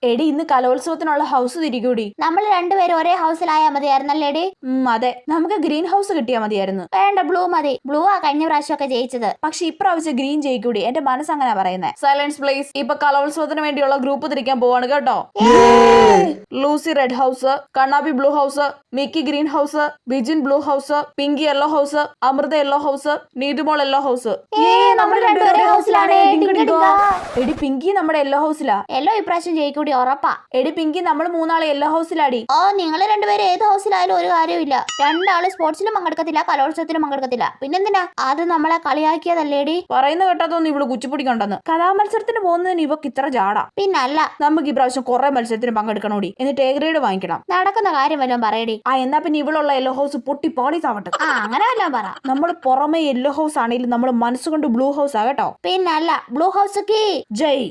എടി ഇന്ന് കലോത്സവത്തിനുള്ള ഹൗസ് തിരികൂടി. നമ്മൾ രണ്ടുപേരും ഒരേ ഹൗസിലായാ മതിയായിരുന്നല്ലേടി? അതെ, നമുക്ക് ഗ്രീൻ ഹൗസ് കിട്ടിയാ മതിയായിരുന്നു. വേണ്ട, ബ്ലൂ മതി. ബ്ലൂ ആ കഴിഞ്ഞ പ്രാവശ്യമൊക്കെ ജയിച്ചത്. പക്ഷെ ഇപ്രാവശ്യം ഗ്രീൻ ജയിക്കൂടി. എന്റെ മനസ്സങ്ങനെ പറയുന്നത്. Silence please. ഇപ്പൊ കലോത്സവത്തിന് വേണ്ടിയുള്ള ഗ്രൂപ്പ് തിരിക്കാൻ പോവാണ് കേട്ടോ. ലൂസി റെഡ് ഹൗസ്, കണ്ണാബി blue house, Mickey green house, Bijin blue house, Pinky yellow house, Amritha yellow house, Neethumol yellow house. എടി പിങ്കി നമ്മുടെ യെല്ലോ ഹൗസിലാ. യെല്ലോ ഇപ്രാവശ്യം ജയിക്കൂടി ഉറപ്പാ. എടി പിങ്കി നമ്മൾ മൂന്നാളെ യെല്ലോ ഹൗസിലാടി. ഓ, നിങ്ങൾ രണ്ടുപേരും ഏത് ഹൗസിലായാലും ഒരു കാര്യമില്ല. രണ്ടാള് സ്പോർട്സിലും പങ്കെടുക്കത്തില്ല, കലോത്സവത്തിലും പങ്കെടുക്കത്തില്ല. പിന്നെന്തിനാ? അത് നമ്മളെ കളിയാക്കിയതല്ലേടി. പറയുന്ന കേട്ടാതൊന്നും ഇവള് കുച്ചിപ്പിടിക്കണ്ടെന്ന്. കലാമത്സരത്തിന് പോകുന്നതിന് ഇവക്ക് ഇത്ര ജാടാ. പിന്നല്ല, നമുക്ക് ഈ പ്രാവശ്യം കുറെ മത്സരത്തിന് പങ്കെടുക്കണോടി. എന്നിട്ട് എ ഗ്രേഡ് വാങ്ങിക്കണം. നടക്കുന്ന കാര്യം വല്ലതും പറയടി. എന്നാ പിന്നെ ഇവളുള്ള യെല്ലോ ഹൗസ് പൊട്ടി പാളീസാവട്ടെ. അങ്ങനെ വല്ലതും പറ. നമ്മൾ പുറമെ യെല്ലോ ഹൗസ് ആണെങ്കിലും നമ്മൾ മനസ്സുകൊണ്ട് ബ്ലൂ ഹൗസ് ആകട്ടോ. പിന്നല്ല, ബ്ലൂ ഹൗസ് കീ ജയ്.